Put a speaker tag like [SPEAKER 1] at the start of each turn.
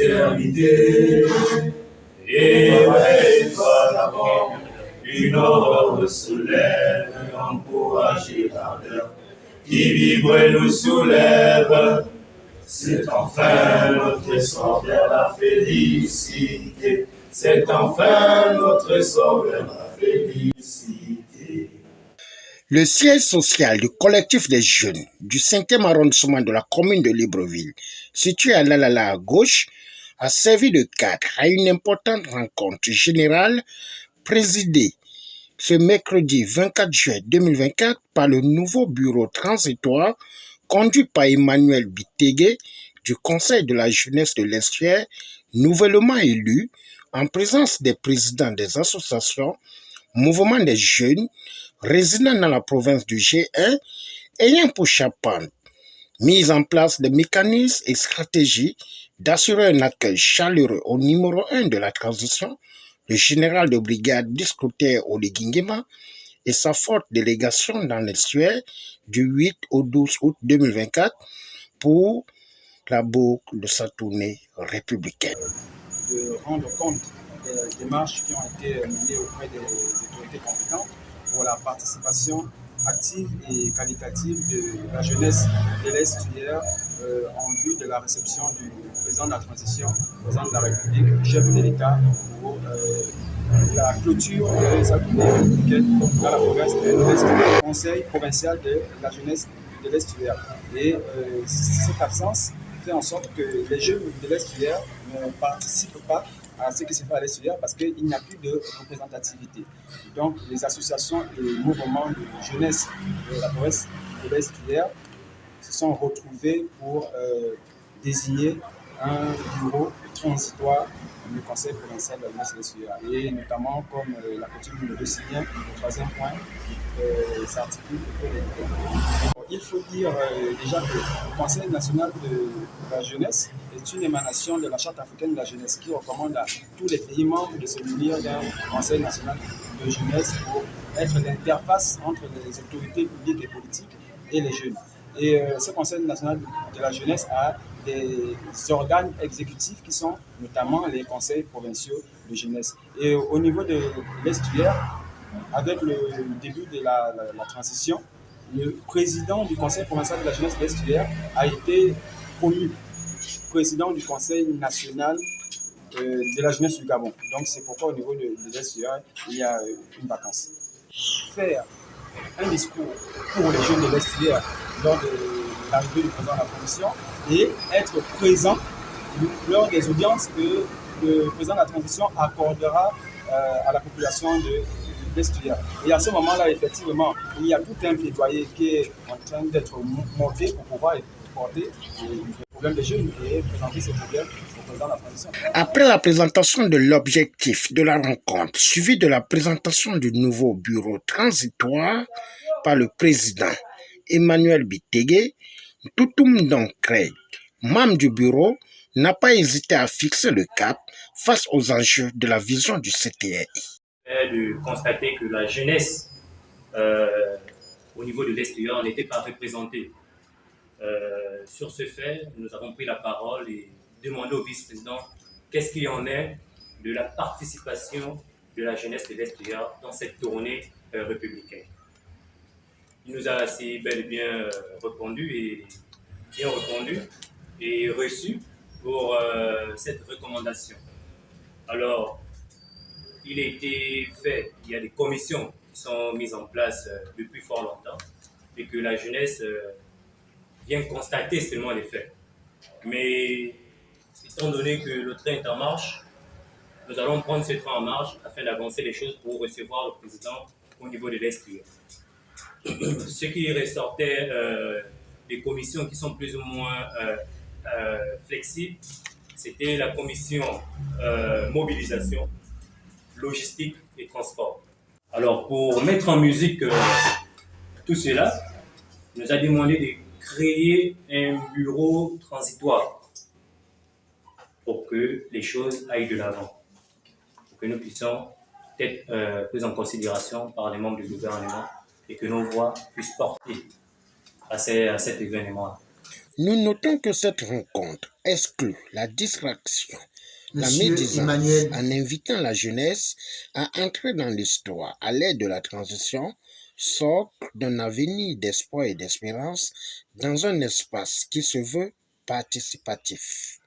[SPEAKER 1] fraternité. Et une fois d'abord, une aurore soulève, encourager l'ardeur qui vibre et nous soulève. C'est enfin notre essor vers la félicité. C'est enfin notre essor vers la félicité.
[SPEAKER 2] Le siège social du collectif des jeunes du 5e arrondissement de la commune de Libreville, situé à Lalala à gauche, a servi de cadre à une importante rencontre générale présidée ce mercredi 24 juin 2024 par le nouveau bureau transitoire conduit par Emmanuel Bitegué du Conseil de la jeunesse de l'Estuaire, nouvellement élu, en présence des présidents des associations, mouvements des jeunes, résidant dans la province du G1, ayant pour chaperon mise en place de mécanismes et stratégies d'assurer un accueil chaleureux au numéro 1 de la transition, le général de brigade Discoter Oligingema et sa forte délégation dans l'estuaire du 8 au 12 août 2024 pour la boucle de sa tournée républicaine.
[SPEAKER 3] De rendre compte des démarches qui ont été menées auprès des autorités compétentes pour la participation active et qualitative de la jeunesse de l'estuaire en vue de la réception du président de la transition, président de la République, chef de l'État, pour la clôture de sa tournée républicaine dans la province de l'Est, conseil provincial de la jeunesse de l'estuaire. Et cette absence fait en sorte que les jeunes de l'estuaire ne participent pas à ce qui se fait à l'estuaire parce qu'il n'y a plus de représentativité. Donc les associations et les mouvements de jeunesse de la province de l'estuaire se sont retrouvés pour désigner un bureau transitoire du Conseil provincial de la jeunesse de l'estuaire. Et notamment, comme la coutume le signait, le troisième point s'articule autour des thèmes. Il faut dire déjà que le Conseil national de la jeunesse est une émanation de la Charte africaine de la jeunesse qui recommande à tous les pays membres de se munir d'un Conseil national de jeunesse pour être l'interface entre les autorités publiques et politiques et les jeunes. Et ce Conseil national de la jeunesse a des organes exécutifs qui sont notamment les conseils provinciaux de jeunesse. Et au niveau de l'estuaire, avec le début de la transition, le président du Conseil provincial de la jeunesse de l'estuaire a été promu président du Conseil national de la jeunesse du Gabon. Donc c'est pourquoi au niveau de l'estuaire, il y a une vacance. Faire un discours pour les jeunes de l'estuaire lors de l'arrivée du président de la transition et être présent lors des audiences que le président de la transition accordera à la population de l'estuaire. Et à ce moment-là, effectivement, il y a tout un plaidoyer qui est en train d'être monté pour pouvoir porter les problèmes des jeunes et présenter ces problèmes au président de la transition.
[SPEAKER 2] Après la présentation de l'objectif de la rencontre, suivie de la présentation du nouveau bureau transitoire par le président Emmanuel Bitegué, Toutoum Doncrey, membre du bureau, n'a pas hésité à fixer le cap face aux enjeux de la vision du CTI.
[SPEAKER 4] De constater que la jeunesse au niveau de l'estuaire n'était pas représentée. Sur ce fait, nous avons pris la parole et demandé au vice-président qu'est-ce qu'il y en est de la participation de la jeunesse de l'estuaire dans cette tournée républicaine. Il nous a assez bel et bien répondu et reçu pour cette recommandation. Alors, il a été fait, il y a des commissions qui sont mises en place depuis fort longtemps et que la jeunesse vient constater seulement les faits. Mais étant donné que le train est en marche, nous allons prendre ce train en marche afin d'avancer les choses pour recevoir le président au niveau de l'estuaire. Ce qui ressortait des commissions qui sont plus ou moins flexibles, c'était la commission mobilisation, logistique et transport. Alors, pour mettre en musique tout cela, il nous a demandé de créer un bureau transitoire pour que les choses aillent de l'avant, pour que nous puissions être pris en considération par les membres du gouvernement et que nos voix puissent porter à cet événement.
[SPEAKER 2] Nous notons que cette rencontre exclut la distraction, la
[SPEAKER 5] Monsieur
[SPEAKER 2] médisance,
[SPEAKER 5] Emmanuel,
[SPEAKER 2] en invitant la jeunesse à entrer dans l'histoire à l'aide de la transition, socle d'un avenir d'espoir et d'espérance dans un espace qui se veut participatif.